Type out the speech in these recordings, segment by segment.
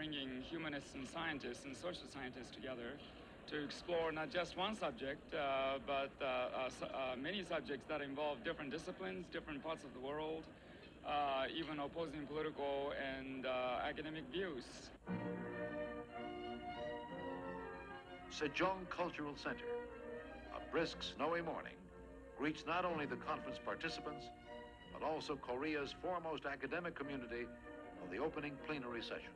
bringing humanists and scientists and social scientists together to explore not just one subject, but many subjects that involve different disciplines, different parts of the world, even opposing political and academic views. Sejong Cultural Center, a brisk, snowy morning, greets not only the conference participants, but also Korea's foremost academic community of the opening plenary session.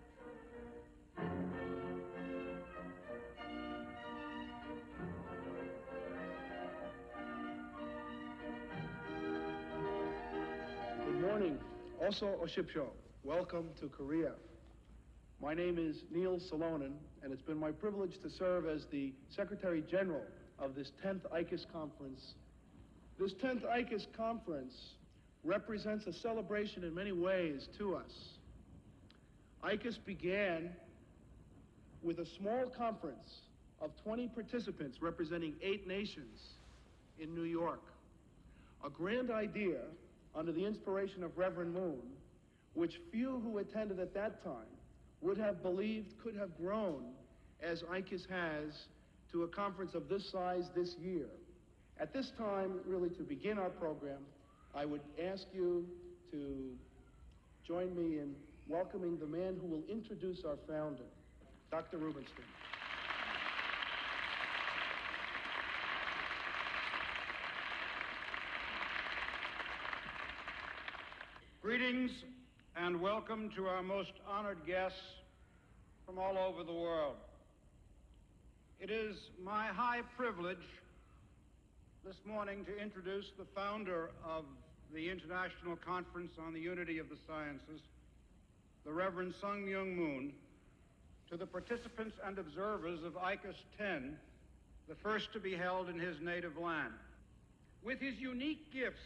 Good morning. Also, Oshipsho. Welcome to Korea. My name is Neil Salonen, and it's been my privilege to serve as the Secretary General of this 10th ICUS conference. This 10th ICUS conference represents a celebration in many ways to us. ICUS began with a small conference of 20 participants representing 8 nations in New York. A grand idea under the inspiration of Reverend Moon, which few who attended at that time would have believed could have grown as ICUS has to a conference of this size this year. At this time, really to begin our program, I would ask you to join me in welcoming the man who will introduce our founder, Dr. Rubinstein. Greetings and welcome to our most honored guests from all over the world. It is my high privilege this morning to introduce the founder of the International Conference on the Unity of the Sciences, the Reverend Sung Myung Moon, to the participants and observers of ICUS 10, the first to be held in his native land. With his unique gifts,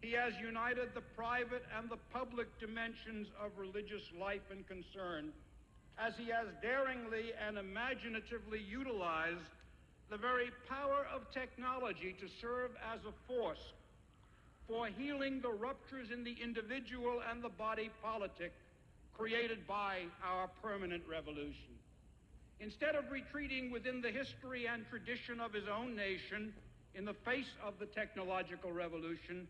he has united the private and the public dimensions of religious life and concern, as he has daringly and imaginatively utilized the very power of technology to serve as a force for healing the ruptures in the individual and the body politic created by our permanent revolution. Instead of retreating within the history and tradition of his own nation in the face of the technological revolution,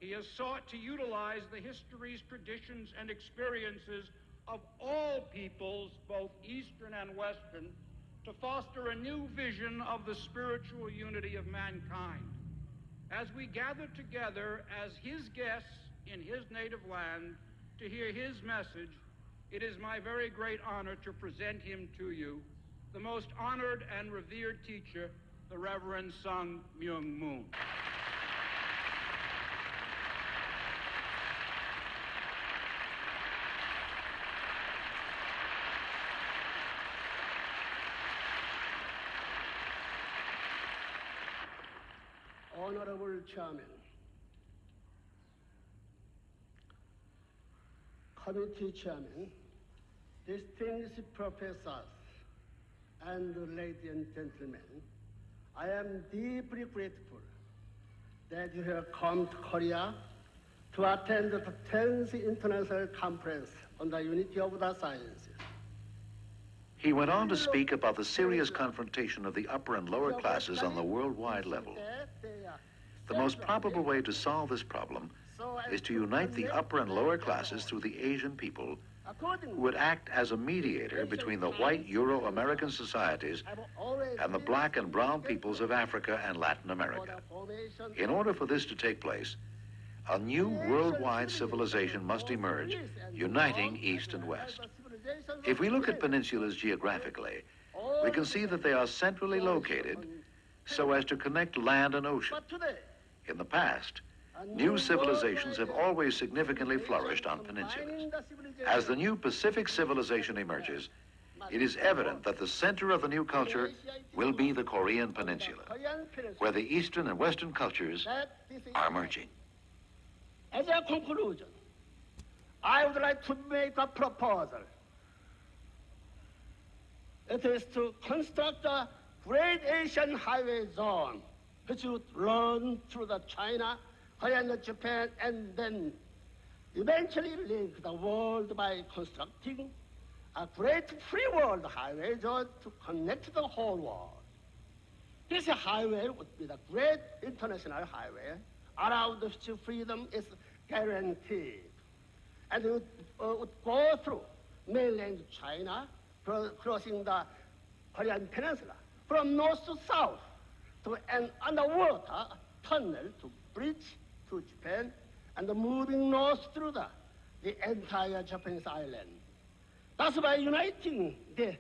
he has sought to utilize the histories, traditions, and experiences of all peoples, both Eastern and Western, to foster a new vision of the spiritual unity of mankind. As we gather together as his guests in his native land to hear his message, it is my very great honor to present him to you, the most honored and revered teacher, the Reverend Sung Myung Moon. Honorable Chairman, Committee Chairman, distinguished professors, and ladies and gentlemen, I am deeply grateful that you have come to Korea to attend the 10th International Conference on the Unity of the Sciences. He went on to speak about the serious confrontation of the upper and lower classes on the worldwide level. The most probable way to solve this problem is to unite the upper and lower classes through the Asian people who would act as a mediator between the white Euro-American societies and the black and brown peoples of Africa and Latin America. In order for this to take place, a new worldwide civilization must emerge, uniting East and West. If we look at peninsulas geographically, we can see that they are centrally located so as to connect land and ocean. In the past, new civilizations have always significantly flourished on peninsulas. As the new Pacific civilization emerges, it is evident that the center of the new culture will be the Korean Peninsula, where the Eastern and Western cultures are merging. As a conclusion, I would like to make a proposal. It is to construct a Great Asian Highway Zone, which would run through the China, Korea, and Japan, and then eventually link the world by constructing a great free world highway to connect the whole world. This highway would be the great international highway around which freedom is guaranteed. And it would go through mainland China, crossing the Korean Peninsula, from north to south, to an underwater tunnel to bridge to Japan, and moving north through the entire Japanese island. That's by uniting the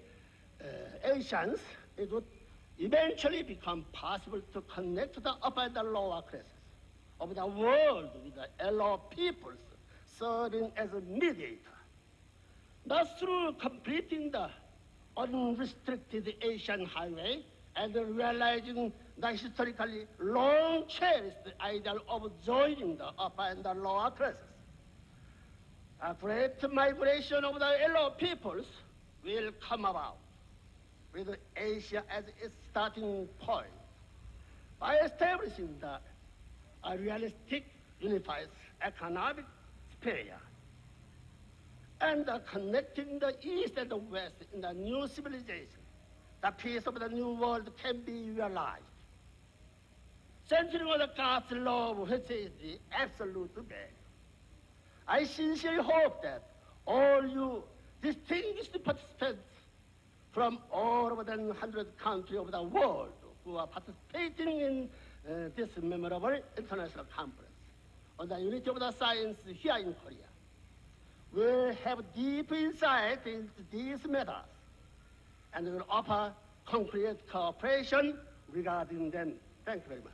Asians, it would eventually become possible to connect the upper and the lower classes of the world with the yellow peoples serving as a mediator. Thus, through completing the unrestricted Asian highway and realizing the historically long cherished ideal of joining the upper and the lower classes, a great migration of the yellow peoples will come about, with Asia as its starting point, by establishing a realistic, unified economic sphere, and connecting the East and the West in the new civilization. The peace of the new world can be realized. Centering on the God's love, which is the absolute value. I sincerely hope that all you distinguished participants from all over the 100 countries of the world who are participating in this memorable international conference on the unity of the science here in Korea will have deep insight into these matters and will offer concrete cooperation regarding them. Thank you very much.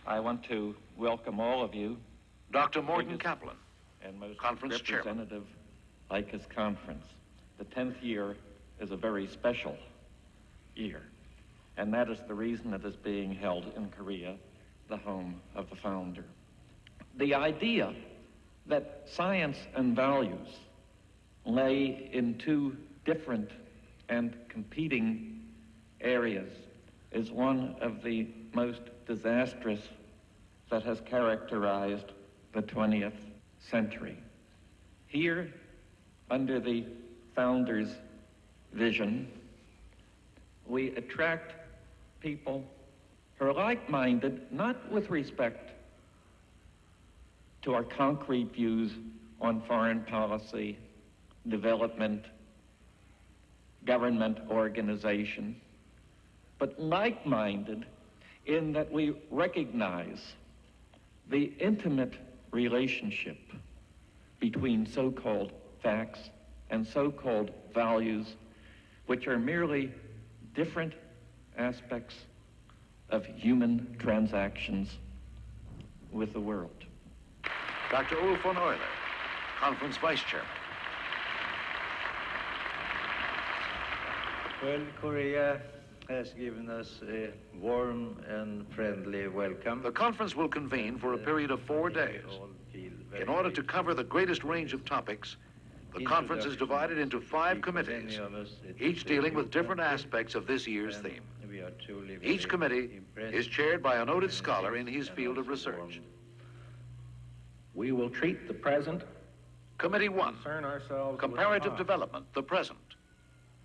I want to welcome all of you. Dr. Morton Kaplan, and most Conference Chairman. representative ICAS conference. The 10th year is a very special year, and that is the reason it is being held in Korea, the home of the founder. The idea that science and values lay in two different and competing areas is one of the most disastrous that has characterized the 20th century. Here, under the founder's vision, we attract people who are like-minded, not with respect to our concrete views on foreign policy, development, government organization, but like-minded in that we recognize the intimate relationship between so-called facts and so-called values, which are merely different aspects of human transactions with the world. Dr. Ulf von Euler, Conference Vice Chairman. Well, Korea has given us a warm and friendly welcome. The conference will convene for a period of 4 days. In order to cover the greatest range of topics, the conference is divided into 5 committees, each dealing with different aspects of this year's theme. Each committee is chaired by a noted scholar in his field of research. We will treat the present. Committee 1, Concern ourselves Comparative with Development, the present,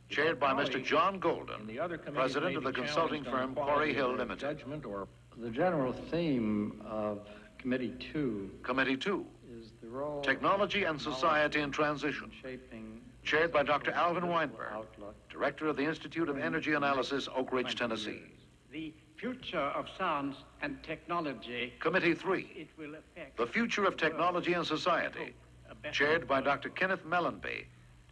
chaired by Mr. John Golden, president of the consulting firm Quarry Hill Limited. Judgment or The general theme of Committee 2 Committee 2, is the role Technology and Society in Transition, shaping chaired by Dr. Alvin Weinberg, director of the Institute of Energy Analysis, Oak Ridge, Tennessee. The future of science and technology. Committee 3, It will affect The Future of Technology and Society, chaired by Dr. Kenneth Mellenby,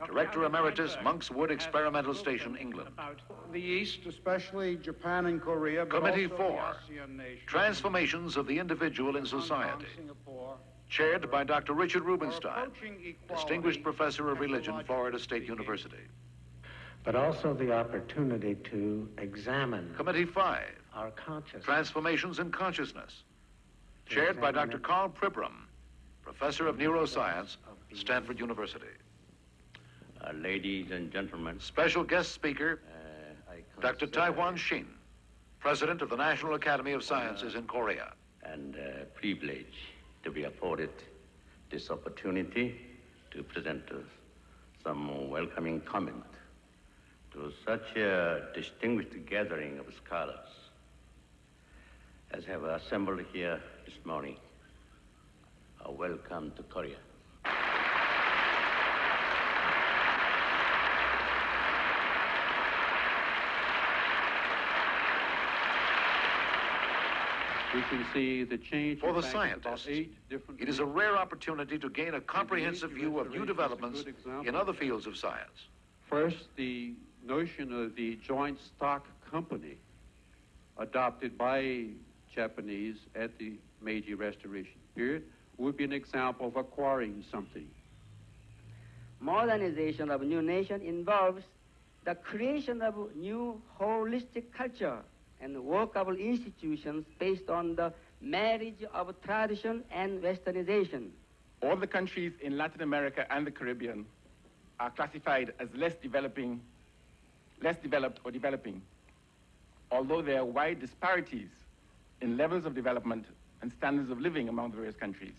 Director Emeritus, Monk's Wood Experimental Station, England. About the East, especially Japan and Korea, but Committee also 4, the ASEAN nations. Transformations of the Individual in Society, Singapore. chaired by Dr. Richard Are Rubenstein, approaching equality, Distinguished Professor of Religion, technologically Florida State speaking. University. but also the opportunity to examine Committee 5, our consciousness. Transformations in Consciousness, chaired by Dr. Carl Pribram, Professor of Neuroscience, Stanford University. Ladies and gentlemen, Special guest speaker, I Dr. Tae-hwan Shin, President of the National Academy of Sciences in Korea. And privilege to be afforded this opportunity to present some welcoming comment to such a distinguished gathering of scholars as have assembled here this morning. Welcome to Korea. We can see the change. For the scientists, it is a rare opportunity to gain a comprehensive view of new developments in other fields of science. First, the notion of the joint stock company adopted by Japanese at the Meiji Restoration period would be an example of acquiring something. Modernization of a new nation involves the creation of new holistic culture and workable institutions based on the marriage of tradition and westernization. All the countries in Latin America and the Caribbean are classified as less developed or developing, although there are wide disparities in levels of development and standards of living among the various countries.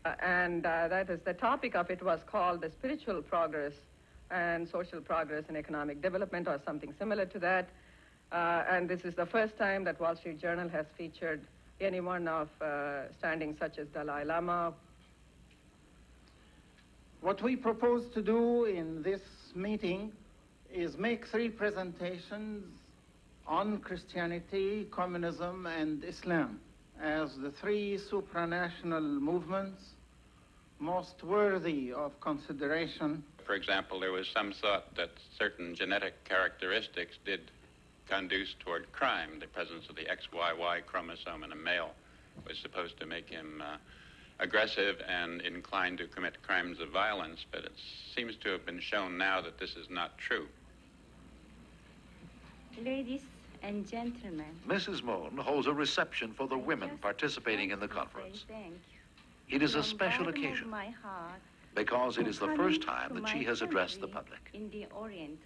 That is, the topic of it was called the spiritual progress and social progress and economic development, or something similar to that. And this is the first time that Wall Street Journal has featured anyone of standing such as Dalai Lama. What we propose to do in this meeting is make 3 presentations on Christianity, communism, and Islam as the 3 supranational movements most worthy of consideration. For example, there was some thought that certain genetic characteristics did conduce toward crime. The presence of the XYY chromosome in a male was supposed to make him aggressive and inclined to commit crimes of violence, but it seems to have been shown now that this is not true. Ladies and gentlemen, Mrs. Moon holds a reception for the women participating in the conference. It is a special occasion because it is the first time that she has addressed the public. In the Orient,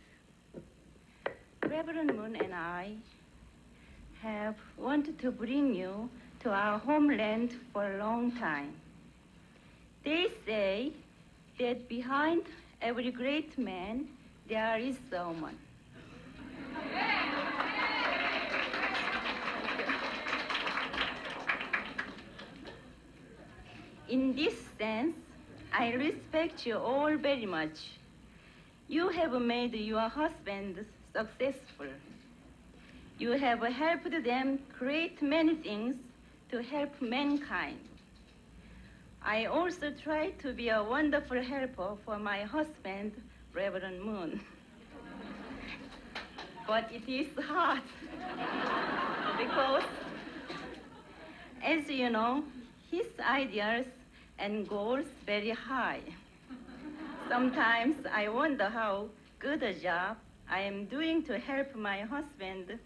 Reverend Moon and I have wanted to bring you to our homeland for a long time. They say that behind every great man, there is a woman. In this sense, I respect you all very much. You have made your husbands successful. You have helped them create many things to help mankind. I also try to be a wonderful helper for my husband, Reverend Moon. But it is hard because, as you know, his ideas and goals very high. Sometimes I wonder how good a job I am doing to help my husband.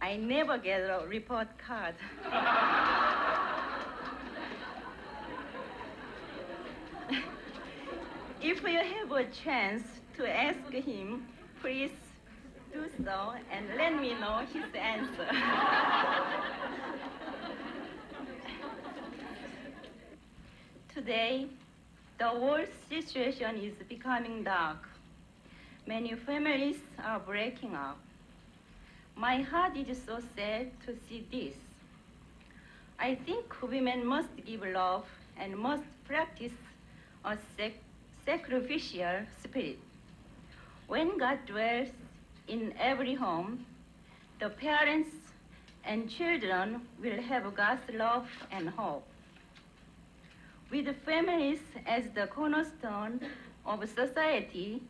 I never get a report card. If you have a chance to ask him, please do so and let me know his answer. Today, the world situation is becoming dark. Many families are breaking up. My heart is so sad to see this. I think women must give love and must practice a sacrificial spirit. When God dwells in every home, the parents and children will have God's love and hope. With families as the cornerstone of society,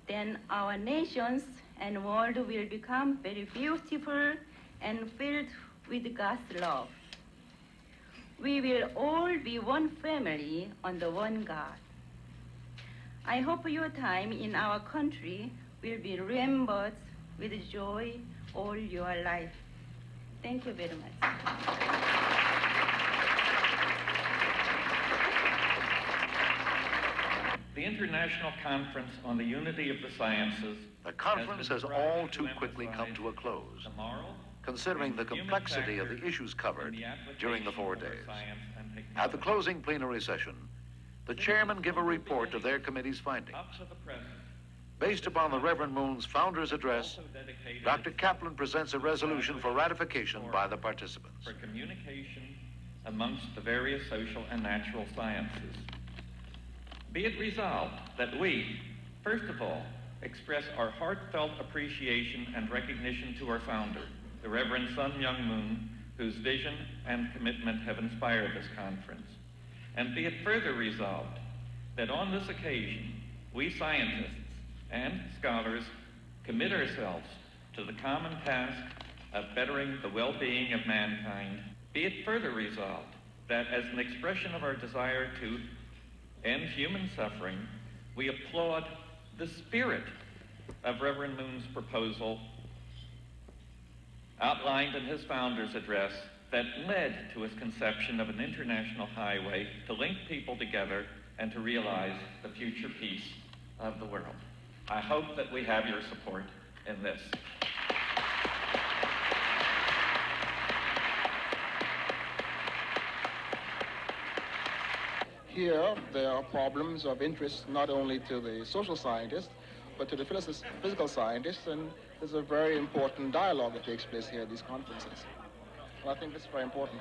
then our nations and world will become very beautiful and filled with God's love. We will all be one family under one God. I hope your time in our country will be remembered with joy all your life. Thank you very much. The International Conference on the Unity of the Sciences. The conference has all too quickly come to a close, considering the complexity of the issues covered during the 4 days. At the closing plenary session, the chairman give a report of their committee's findings. Based upon the Reverend Moon's founder's address, Dr. Kaplan presents a resolution for ratification by the participants. For communication amongst the various social and natural sciences. Be it resolved that we, first of all, express our heartfelt appreciation and recognition to our founder, the Reverend Sun Myung Moon, whose vision and commitment have inspired this conference. And be it further resolved that on this occasion, we scientists and scholars commit ourselves to the common task of bettering the well-being of mankind. Be it further resolved that as an expression of our desire to end human suffering, we applaud the spirit of Reverend Moon's proposal outlined in his founder's address that led to his conception of an international highway to link people together and to realize the future peace of the world. I hope that we have your support in this. Here, there are problems of interest not only to the social scientists, but to the physical scientists, and there's a very important dialogue that takes place here at these conferences. And I think this is very important.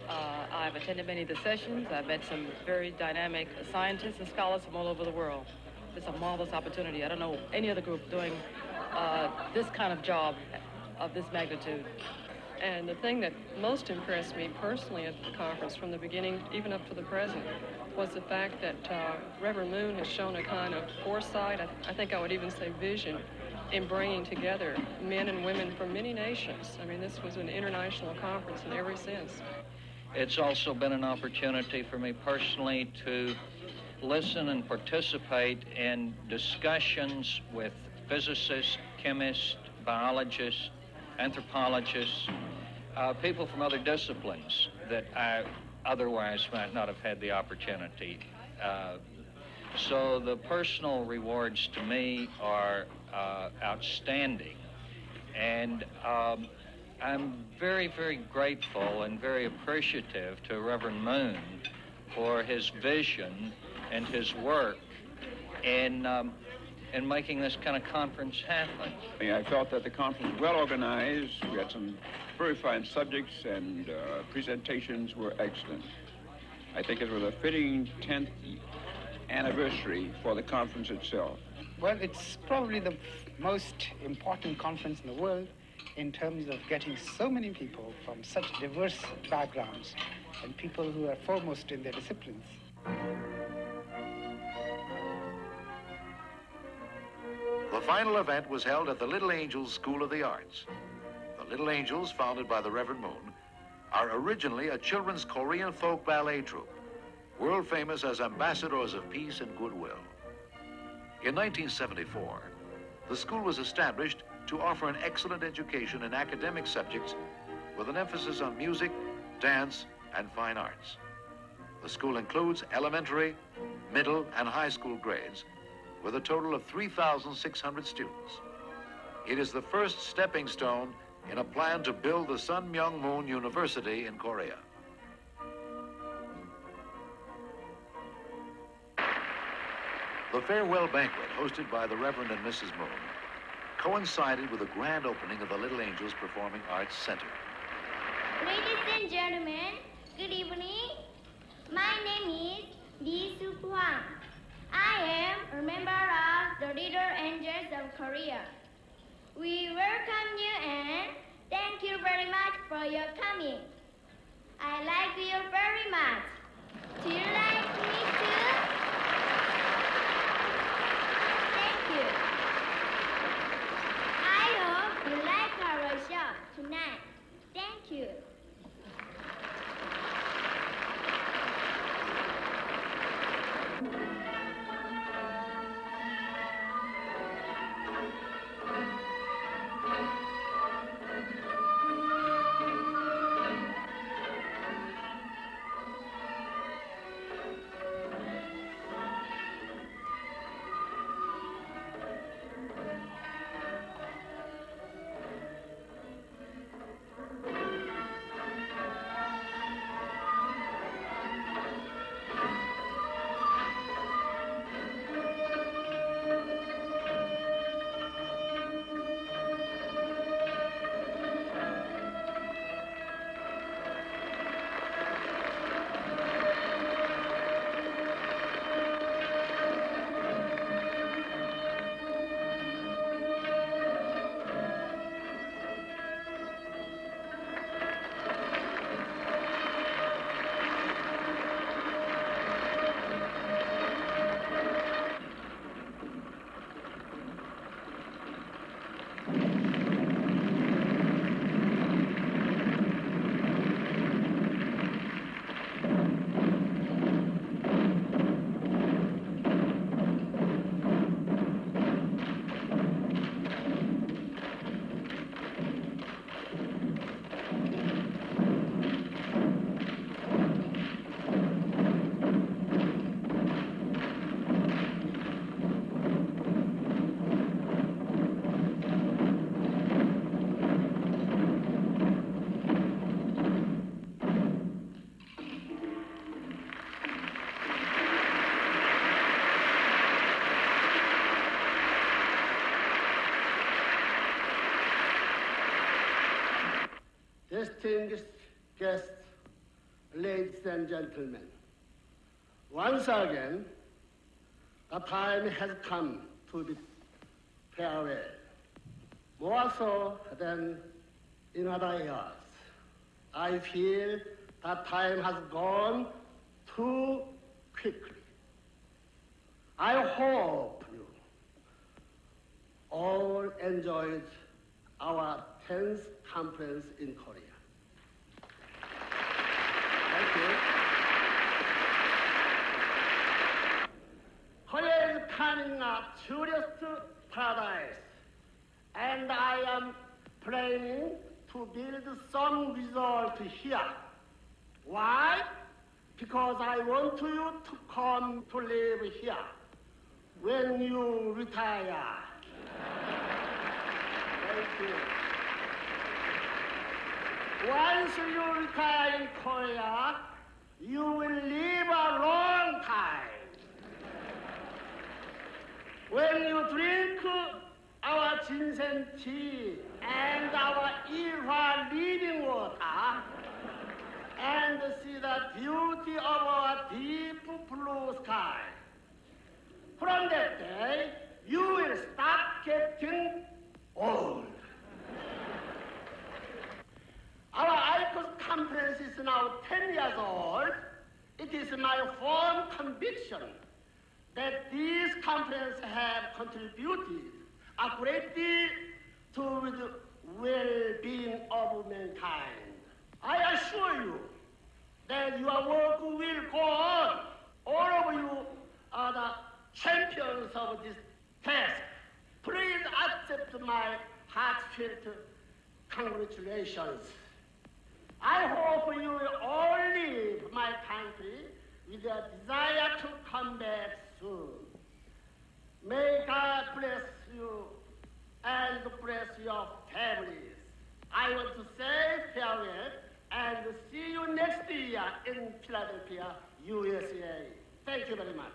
I've attended many of the sessions. I've met some very dynamic scientists and scholars from all over the world. It's a marvelous opportunity. I don't know any other group doing this kind of job of this magnitude. And the thing that most impressed me personally at the conference from the beginning, even up to the present, was the fact that Reverend Moon has shown a kind of foresight, I think I would even say vision, in bringing together men and women from many nations. I mean, this was an international conference in every sense. It's also been an opportunity for me personally to listen and participate in discussions with physicists, chemists, biologists, anthropologists, people from other disciplines that I otherwise might not have had the opportunity. So the personal rewards to me are outstanding. And I'm very, very grateful and very appreciative to Reverend Moon for his vision and his work in making this kind of conference happen. I felt that the conference was well organized. We had some very fine subjects, and presentations were excellent. I think it was a fitting 10th anniversary for the conference itself. Well, it's probably the most important conference in the world in terms of getting so many people from such diverse backgrounds and people who are foremost in their disciplines. The final event was held at the Little Angels School of the Arts. The Little Angels, founded by the Reverend Moon, are originally a children's Korean folk ballet troupe, world famous as ambassadors of peace and goodwill. In 1974, the school was established to offer an excellent education in academic subjects with an emphasis on music, dance, and fine arts. The school includes elementary, middle, and high school grades, with a total of 3,600 students. It is the first stepping stone in a plan to build the Sun Myung Moon University in Korea. The farewell banquet, hosted by the Reverend and Mrs. Moon, coincided with the grand opening of the Little Angels Performing Arts Center. Ladies and gentlemen, good evening. My name is Lee Soo-Hwang. I am a member of the Little Angels of Korea. We welcome you and thank you very much for your coming. I like you very much. Do you like me too? Thank you. I hope you like our show tonight. Thank you. distinguished guests, ladies and gentlemen, once again, the time has come to bid farewell. More so than in other years, I feel that time has gone too quickly. I hope you all enjoyed our 10th conference in Korea. Thank you. Korea is coming up tourist paradise, and I am planning to build some resort here. Why? Because I want you to come to live here when you retire. Thank you. Once you retire in Korea, you will live a long time. When you drink our ginseng tea and our Ilhwa living water, and see the beauty of our deep blue sky, from that day, you will stop getting old. Our ICOS conference is now 10 years old. It is my firm conviction that these conferences have contributed a great deal to the well-being of mankind. I assure you that your work will go on. All of you are the champions of this task. Please accept my heartfelt congratulations. I hope you will all leave my country with a desire to come back soon. May God bless you and bless your families. I want to say farewell and see you next year in Philadelphia, USA. Thank you very much.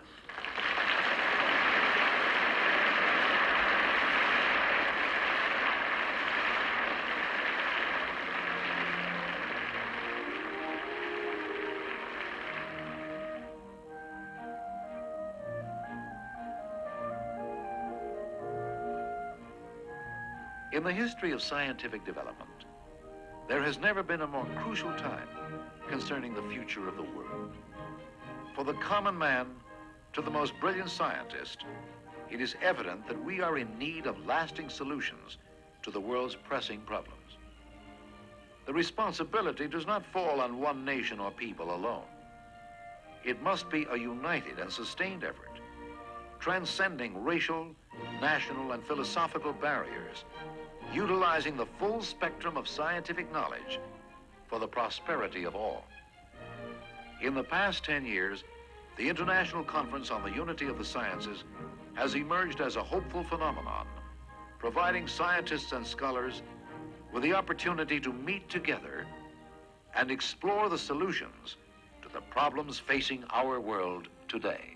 In the history of scientific development, there has never been a more crucial time concerning the future of the world. For the common man to the most brilliant scientist, it is evident that we are in need of lasting solutions to the world's pressing problems. The responsibility does not fall on one nation or people alone. It must be a united and sustained effort, transcending racial, national, and philosophical barriers, utilizing the full spectrum of scientific knowledge for the prosperity of all. In the past 10 years, the International Conference on the Unity of the Sciences has emerged as a hopeful phenomenon, providing scientists and scholars with the opportunity to meet together and explore the solutions to the problems facing our world today.